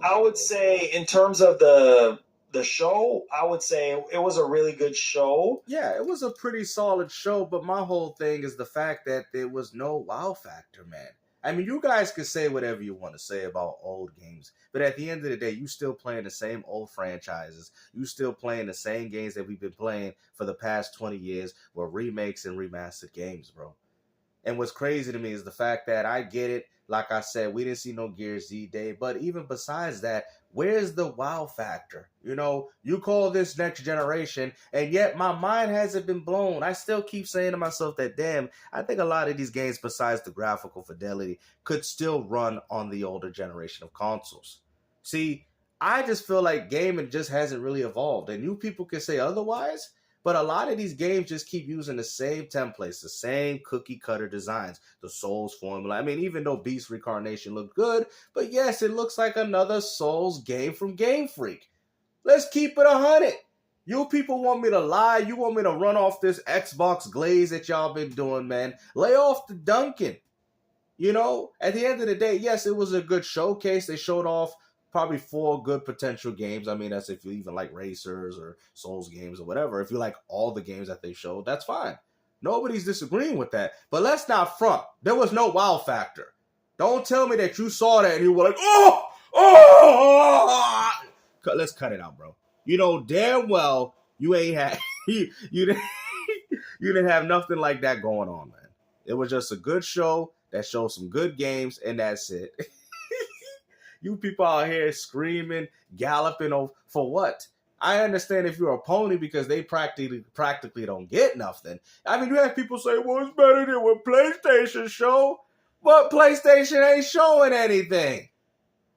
I would say in terms of the show, I would say it was a really good show. Yeah, it was a pretty solid show, but my whole thing is the fact that there was no wow factor, man. I mean, you guys can say whatever you want to say about old games, but at the end of the day, you still playing the same old franchises. You still playing the same games that we've been playing for the past 20 years with remakes and remastered games, bro. And what's crazy to me is the fact that I get it. Like I said, we didn't see no Gear Z Day. But even besides that, where's the wow factor? You know, you call this next generation, and yet my mind hasn't been blown. I still keep saying to myself that, damn, I think a lot of these games, besides the graphical fidelity, could still run on the older generation of consoles. See, I just feel like gaming just hasn't really evolved. And you people can say otherwise, but a lot of these games just keep using the same templates, the same cookie cutter designs, the Souls formula. I mean, even though Beast Reincarnation looked good, but yes, it looks like another Souls game from Game Freak. Let's keep it 100. You people want me to lie? You want me to run off this Xbox glaze that y'all been doing, man? Lay off the Duncan. You know, at the end of the day, yes, it was a good showcase. They showed off probably 4 good potential games. I mean, that's if you even like racers or Souls games or whatever. If you like all the games that they showed, that's fine. Nobody's disagreeing with that. But let's not front. There was no wow factor. Don't tell me that you saw that and you were like, oh. Let's cut it out, bro. You know damn well you ain't had you didn't you didn't have nothing like that going on, man. It was just a good show that showed some good games, and that's it. You people out here screaming, galloping for what? I understand if you're a pony because they practically don't get nothing. I mean, you have people say, well, it's better than what PlayStation show. But PlayStation ain't showing anything.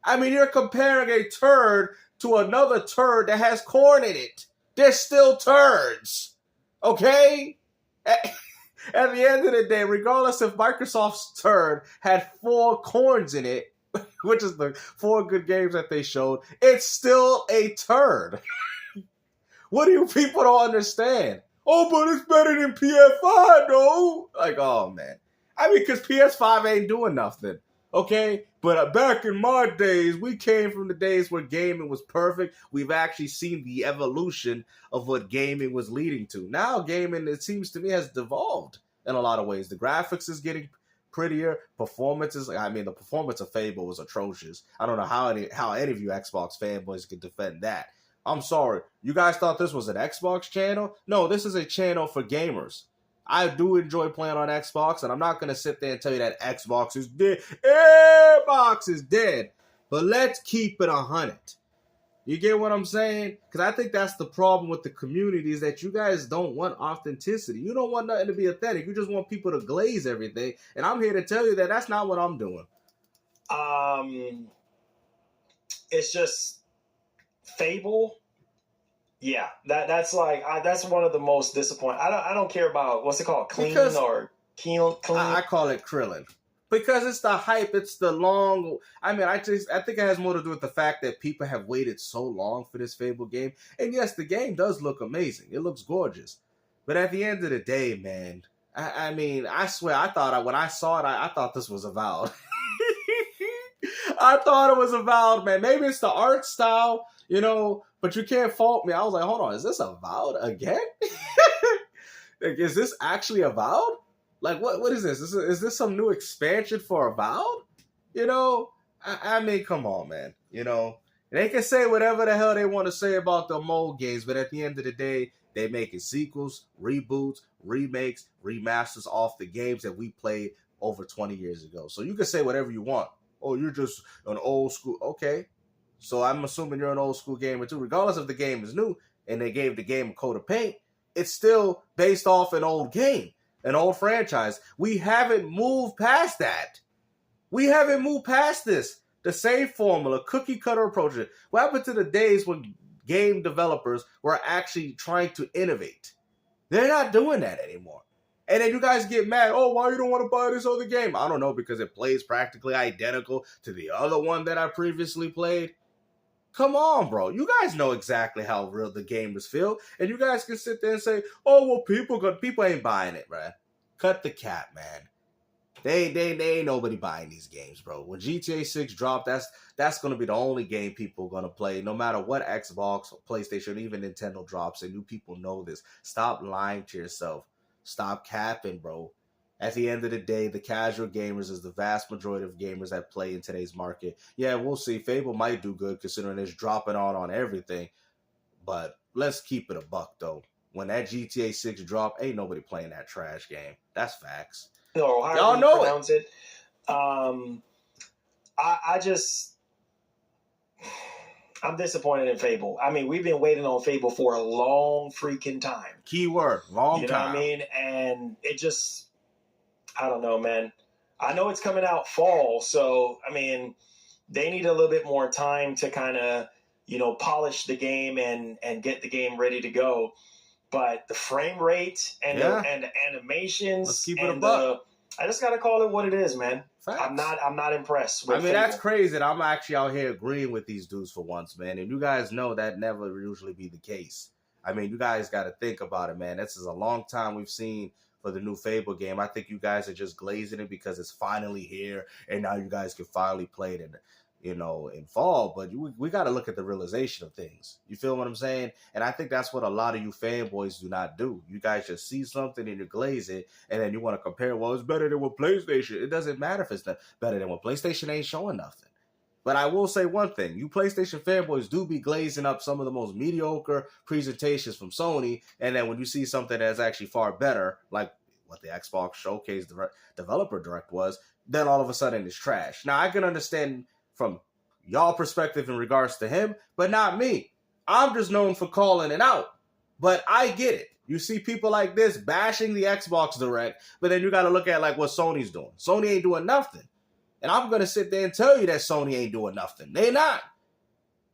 I mean, you're comparing a turd to another turd that has corn in it. They're still turds. Okay? At the end of the day, regardless if Microsoft's turd had 4 corns in it, which is the 4 good games that they showed, it's still a turd. What do you people don't understand? Oh, but it's better than PS5, though. Like, oh, man. I mean, because PS5 ain't doing nothing. Okay? But back in my days, we came from the days where gaming was perfect. We've actually seen the evolution of what gaming was leading to. Now, gaming, it seems to me, has devolved in a lot of ways. The graphics is getting prettier. Performances, I mean, the performance of Fable was atrocious. I don't know how any of you Xbox fanboys can defend that. I'm sorry. You guys thought this was an Xbox channel? No, this is a channel for gamers. I do enjoy playing on Xbox, and I'm not going to sit there and tell you that Xbox is dead. Xbox is dead. But let's keep it 100. You get what I'm saying? Because I think that's the problem with the community is that you guys don't want authenticity. You don't want nothing to be authentic. You just want people to glaze everything. And I'm here to tell you that that's not what I'm doing. It's just Fable. Yeah, that's like that's one of the most disappointing. I don't care about what's it called, clean or clean. I call it Krillin. Because it's the hype, it's the long. I mean, I think it has more to do with the fact that people have waited so long for this Fable game. And yes, the game does look amazing. It looks gorgeous. But at the end of the day, man, I mean, I swear, when I saw it, I thought this was Avowed. I thought it was Avowed, man. Maybe it's the art style, you know, but you can't fault me. I was like, hold on, is this Avowed again? Like, is this actually Avowed? Like, what is this? Is this some new expansion for Avowed? You know? I mean, come on, man. You know? They can say whatever the hell they want to say about the old games, but at the end of the day, they making sequels, reboots, remakes, remasters off the games that we played over 20 years ago. So you can say whatever you want. Oh, you're just an old school. Okay. So I'm assuming you're an old school gamer too. Regardless if the game is new and they gave the game a coat of paint, it's still based off an old game. An old franchise. We haven't moved past that. We haven't moved past this. The same formula, cookie cutter approach. What happened to the days when game developers were actually trying to innovate? They're not doing that anymore. And then you guys get mad. Oh, why you don't want to buy this other game? I don't know, because it plays practically identical to the other one that I previously played. Come on, bro. You guys know exactly how real the gamers feel. And you guys can sit there and say, oh, well, people ain't buying it, man. Cut the cap, man. They ain't nobody buying these games, bro. When GTA 6 drop, that's gonna be the only game people are gonna play, no matter what Xbox or PlayStation, or even Nintendo drops, and you people know this. Stop lying to yourself. Stop capping, bro. At the end of the day, the casual gamers is the vast majority of gamers that play in today's market. Yeah, we'll see. Fable might do good considering it's dropping on everything. But let's keep it a buck, though. When that GTA 6 drop, ain't nobody playing that trash game. That's facts. No, how Y'all you know pronounce it. I'm disappointed in Fable. I mean, we've been waiting on Fable for a long freaking time. Keyword, long time. You know what I mean? And it just, I don't know, man. I know it's coming out fall, so, I mean, they need a little bit more time to kind of, polish the game and get the game ready to go. But the frame rate and the animations, let's keep it a buck. I just gotta call it what it is, man. Facts. I'm not impressed with Fable. That's crazy that I'm actually out here agreeing with these dudes for once, man. And you guys know that never usually be the case. I mean, you guys got to think about it, man. This is a long time we've seen for the new Fable game. I think you guys are just glazing it because it's finally here, and now you guys can finally play it in fall. But we got to look at the realization of things. You feel what I'm saying? And I think that's what a lot of you fanboys do not do. You guys just see something and you glaze it, and then you want to compare. Well, it's better than what PlayStation. It doesn't matter if it's not better than what PlayStation ain't showing nothing. But I will say one thing. You PlayStation fanboys do be glazing up some of the most mediocre presentations from Sony, and then when you see something that's actually far better, like what the Xbox Showcase Developer Direct was, then all of a sudden it's trash. Now, I can understand from y'all perspective in regards to him, but not me. I'm just known for calling it out. But I get it. You see people like this bashing the Xbox Direct, but then you got to look at like what Sony's doing. Sony ain't doing nothing. And I'm going to sit there and tell you that Sony ain't doing nothing. They not.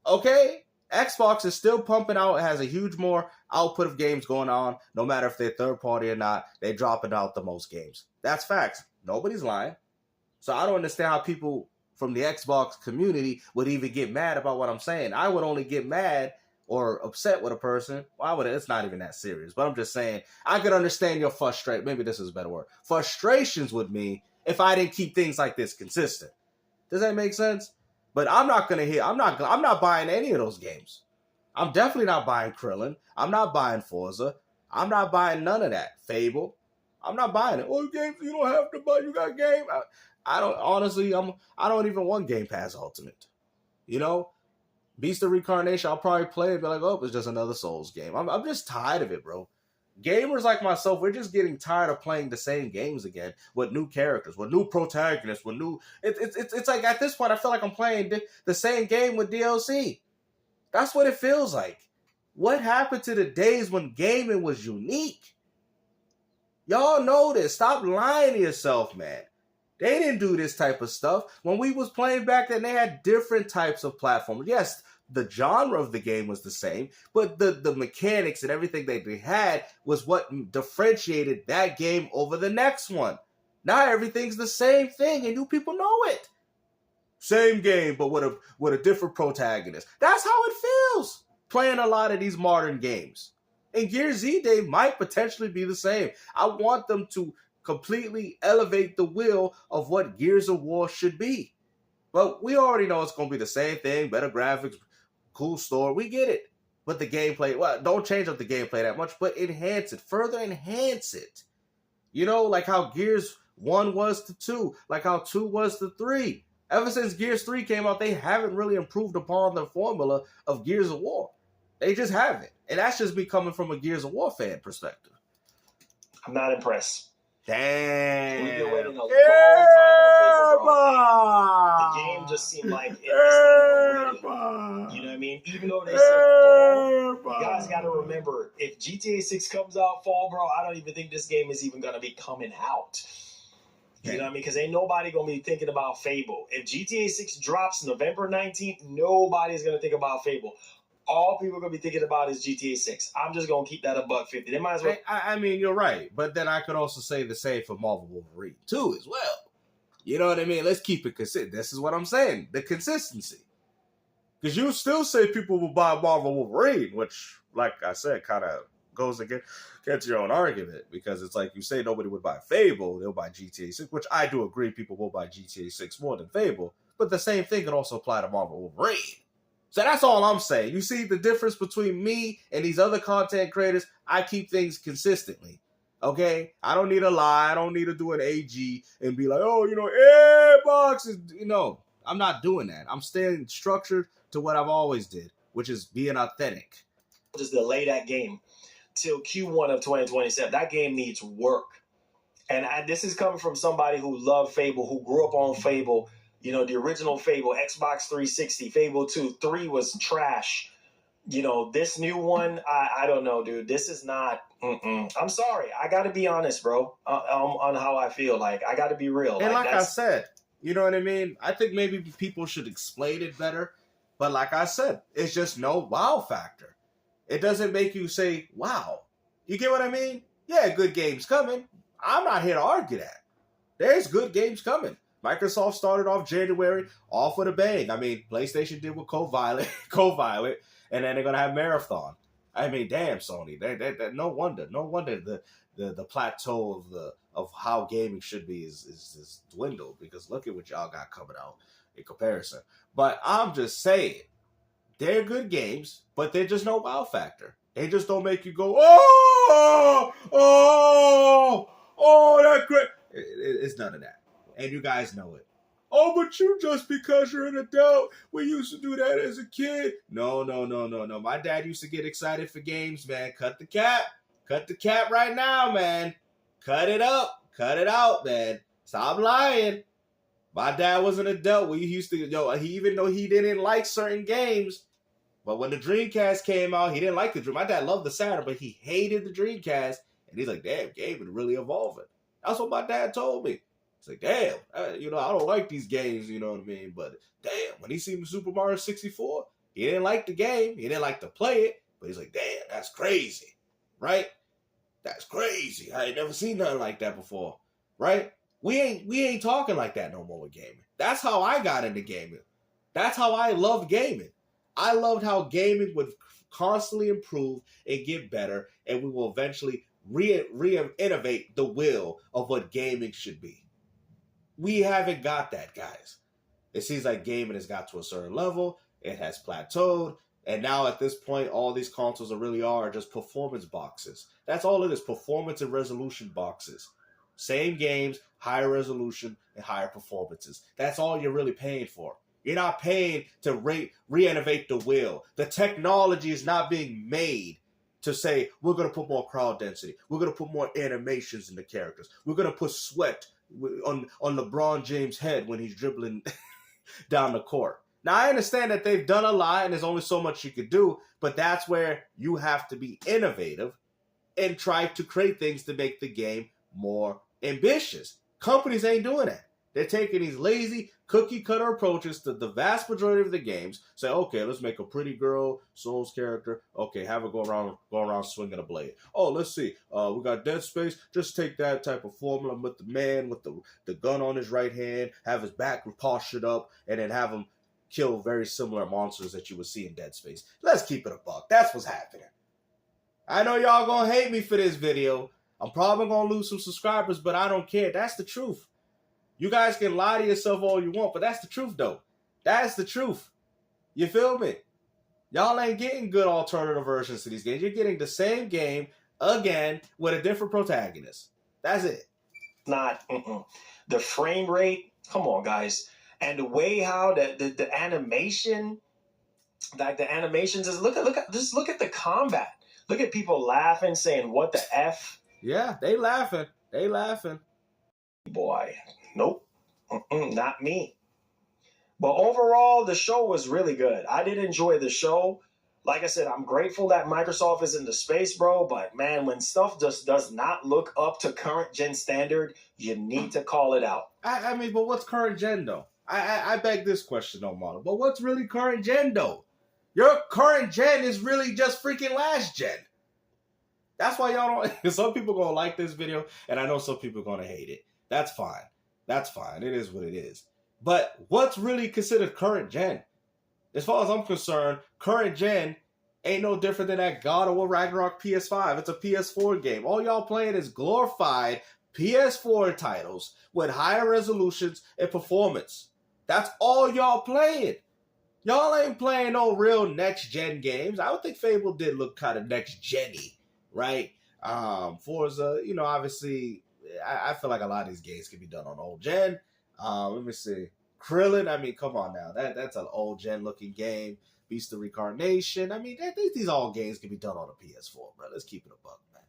Okay? Xbox is still pumping out. It has a huge more output of games going on. No matter if they're third party or not, they're dropping out the most games. That's facts. Nobody's lying. So I don't understand how people from the Xbox community would even get mad about what I'm saying. I would only get mad or upset with a person. It's not even that serious. But I'm just saying, I could understand your frustration. Maybe this is a better word. Frustrations with me if I didn't keep things like this consistent. Does that make sense? But I'm not buying any of those games. I'm definitely not buying Krillin. I'm not buying Forza. I'm not buying none of that. Fable. I'm not buying it. Oh, games you don't have to buy. You got game. I don't, honestly, I don't even want Game Pass Ultimate. Beast of Reincarnation, I'll probably play it and be like, oh, it's just another Souls game. I'm just tired of it, bro. Gamers like myself, we're just getting tired of playing the same games again with new characters, with new protagonists, with new... It's like at this point, I feel like I'm playing the same game with DLC. That's what it feels like. What happened to the days when gaming was unique? Y'all know this. Stop lying to yourself, man. They didn't do this type of stuff. When we was playing back then, they had different types of platforms. Yes, the genre of the game was the same, but the mechanics and everything that they had was what differentiated that game over the next one. Now everything's the same thing, and you people know it. Same game, but with a different protagonist. That's how it feels playing a lot of these modern games. And Gears Z Day might potentially be the same. I want them to completely elevate the will of what Gears of War should be. But we already know it's going to be the same thing, better graphics, cool story. We get it. But the gameplay, don't change up the gameplay that much, but enhance it. Further enhance it. Like how Gears 1 was to 2, like how 2 was to 3. Ever since Gears 3 came out, they haven't really improved upon the formula of Gears of War. They just haven't. And that's just me coming from a Gears of War fan perspective. I'm not impressed. Damn. We've been waiting a long time on Fable, bro. The game just seemed like it's not even ready. You know what I mean? Even though they said fall, you guys got to remember, if GTA 6 comes out fall, bro, I don't even think this game is even going to be coming out. You know what I mean? Because ain't nobody going to be thinking about Fable. If GTA 6 drops November 19th, nobody's going to think about Fable. All people are going to be thinking about is GTA 6. I'm just going to keep that $150. They might as well. I mean, you're right. But then I could also say the same for Marvel Wolverine, too, as well. You know what I mean? Let's keep it consistent. This is what I'm saying. The consistency. Because you still say people will buy Marvel Wolverine, which, like I said, kind of goes against your own argument, because it's like you say nobody would buy Fable, they'll buy GTA 6, which I do agree people will buy GTA 6 more than Fable, but the same thing can also apply to Marvel Wolverine. So that's all I'm saying. You see the difference between me and these other content creators? I keep things consistently. Okay? I don't need to lie. I don't need to do an AG and be like, oh, Xbox is, I'm not doing that. I'm staying structured to what I've always did, which is being authentic. Just delay that game till Q1 of 2027. That game needs work. And this is coming from somebody who loved Fable, who grew up on Fable. The original Fable, Xbox 360, Fable 2, 3 was trash. This new one, I don't know, dude. This is not, I'm sorry. I got to be honest, bro, on how I feel. Like, I got to be real. And like I said, you know what I mean? I think maybe people should explain it better. But like I said, it's just no wow factor. It doesn't make you say, wow. You get what I mean? Yeah, good games coming. I'm not here to argue that. There's good games coming. Microsoft started off January off with a bang. I mean, PlayStation did with Co-Violet, and then they're gonna have Marathon. I mean, damn, Sony. No wonder the plateau of how gaming should be is dwindled, because look at what y'all got coming out in comparison. But I'm just saying, they're good games, but they're just no wow factor. They just don't make you go, that great. It's none of that. And you guys know it. Oh, but you, just because you're an adult, we used to do that as a kid. No. My dad used to get excited for games, man. Cut the cap. Cut the cap right now, man. Cut it up. Cut it out, man. Stop lying. My dad was an adult. We used to, even though he didn't like certain games, but when the Dreamcast came out, he didn't like the Dream. My dad loved the Saturn, but he hated the Dreamcast. And he's like, damn, gaming really evolving. That's what my dad told me. It's like, damn, I don't like these games, you know what I mean? But damn, when he seen Super Mario 64, he didn't like the game. He didn't like to play it. But he's like, damn, that's crazy, right? That's crazy. I ain't never seen nothing like that before, right? We ain't talking like that no more with gaming. That's how I got into gaming. That's how I loved gaming. I loved how gaming would constantly improve and get better, and we will eventually re-innovate the will of what gaming should be. We haven't got that, guys. It seems like gaming has got to a certain level. It has plateaued. And now at this point, all these consoles are just performance boxes. That's all it is, performance and resolution boxes. Same games, higher resolution, and higher performances. That's all you're really paying for. You're not paying to re-innovate the wheel. The technology is not being made to say, we're going to put more crowd density. We're going to put more animations in the characters. We're going to put sweat on LeBron James' head when he's dribbling down the court. Now, I understand that they've done a lot and there's only so much you could do, but that's where you have to be innovative and try to create things to make the game more ambitious. Companies ain't doing that. They're taking these lazy, cookie-cutter approaches to the vast majority of the games. Say, okay, let's make a pretty girl, Souls character. Okay, have her go around swinging a blade. Oh, let's see. We got Dead Space. Just take that type of formula with the man with the gun on his right hand, have his back postured up, and then have him kill very similar monsters that you would see in Dead Space. Let's keep it a buck. That's what's happening. I know y'all gonna hate me for this video. I'm probably gonna lose some subscribers, but I don't care. That's the truth. You guys can lie to yourself all you want, but that's the truth, though. That's the truth. You feel me? Y'all ain't getting good alternative versions to these games. You're getting the same game again with a different protagonist. That's it. Not the frame rate. Come on, guys. And the way how the animation, like the animations is look at the combat. Look at people laughing, saying what the F. Yeah, they laughing. They laughing. Boy, nope, not me. But overall, the show was really good. I did enjoy the show. Like I said, I'm grateful that Microsoft is in the space, bro. But man, when stuff just does not look up to current gen standard, you need to call it out. I mean, but what's current gen though? I beg this question, though, Marlon. But what's really current gen though? Your current gen is really just freaking last gen. That's why y'all don't. Some people gonna like this video, and I know some people are gonna hate it. That's fine. That's fine. It is what it is. But what's really considered current gen? As far as I'm concerned, current gen ain't no different than that God of War Ragnarok PS5. It's a PS4 game. All y'all playing is glorified PS4 titles with higher resolutions and performance. That's all y'all playing. Y'all ain't playing no real next-gen games. I would think Fable did look kind of next-gen-y, right? Forza, you know, obviously, I feel like a lot of these games can be done on old gen. Let me see. Krillin, I mean, come on now. That's an old gen looking game. Beast of Reincarnation. I mean, these all games can be done on a PS4, bro. Let's keep it a buck, man.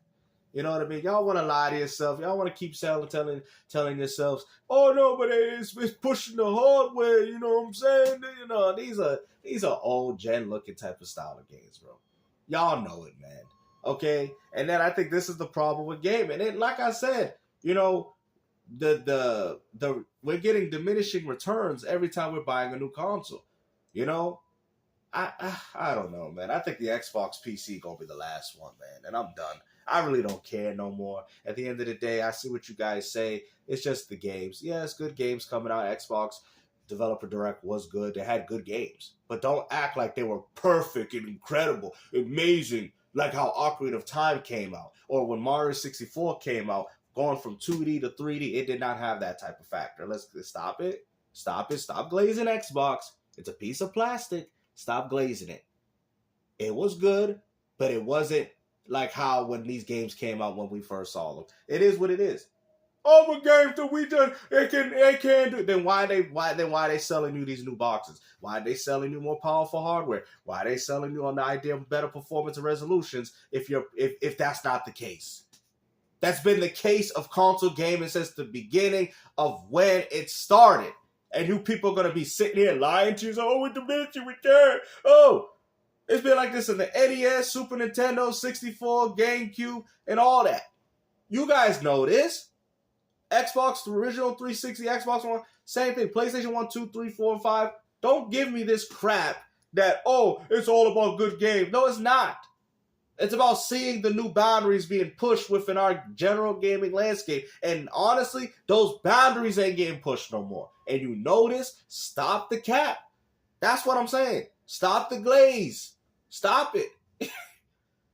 You know what I mean? Y'all want to lie to yourself. Y'all want to keep telling yourselves, oh no, but it's pushing the hardware. You know what I'm saying? You know, these are old gen looking type of style of games, bro. Y'all know it, man. Okay, and then I think this is the problem with gaming. And like I said, you know, the we're getting diminishing returns every time we're buying a new console. You know, I don't know, man. I think the Xbox PC gonna be the last one, man, and I'm done. I really don't care no more. At the end of the day, I see what you guys say. It's just the games. Yeah, it's good games coming out. Xbox Developer Direct was good. They had good games, but don't act like they were perfect and incredible, amazing. Like how Ocarina of Time came out, or when Mario 64 came out, going from 2D to 3D, it did not have that type of factor. Let's stop it. Stop it. Stop glazing Xbox. It's a piece of plastic. Stop glazing it. It was good, but it wasn't like how when these games came out when we first saw them. It is what it is. All the games that we done, it can do. Then why they selling you these new boxes? Why are they selling you more powerful hardware? Why are they selling you on the idea of better performance and resolutions if that's not the case? That's been the case of console gaming since the beginning of when it started. And you people are gonna be sitting here lying to you, oh, with the minute you return. Oh, it's been like this in the NES, Super Nintendo, 64, GameCube, and all that. You guys know this. Xbox, the original 360, Xbox One, same thing. PlayStation 1, 2, 3, 4, and 5. Don't give me this crap that, oh, it's all about good games. No, it's not. It's about seeing the new boundaries being pushed within our general gaming landscape. And honestly, those boundaries ain't getting pushed no more. And you notice, stop the cap. That's what I'm saying. Stop the glaze. Stop it.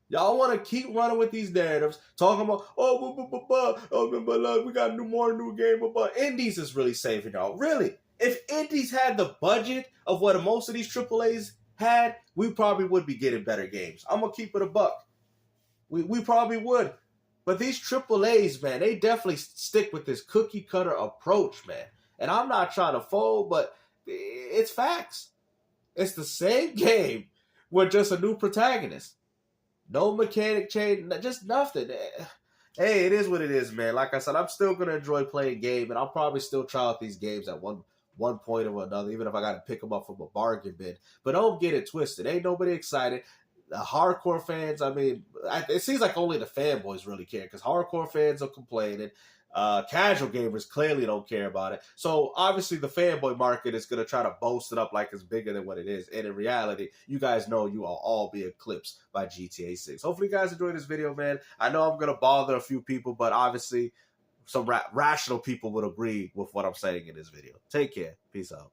Y'all want to keep running with these narratives, talking about, we got more new game, but indies is really saving y'all. Really? If indies had the budget of what most of these AAAs had, we probably would be getting better games. I'm going to keep it a buck. We probably would. But these AAAs, man, they definitely stick with this cookie cutter approach, man. And I'm not trying to fold, but it's facts. It's the same game with just a new protagonist. No mechanic change, just nothing. Hey, it is what it is, man. Like I said, I'm still going to enjoy playing game, and I'll probably still try out these games at one point or another, even if I got to pick them up from a bargain bin. But don't get it twisted. Ain't nobody excited. The hardcore fans, I mean, it seems like only the fanboys really care, because hardcore fans are complaining. Casual gamers clearly don't care about it. So obviously the fanboy market is going to try to boast it up like it's bigger than what it is. And in reality, you guys know you will all be eclipsed by GTA 6. Hopefully you guys enjoyed this video, man. I know I'm going to bother a few people, but obviously some rational people would agree with what I'm saying in this video. Take care. Peace out.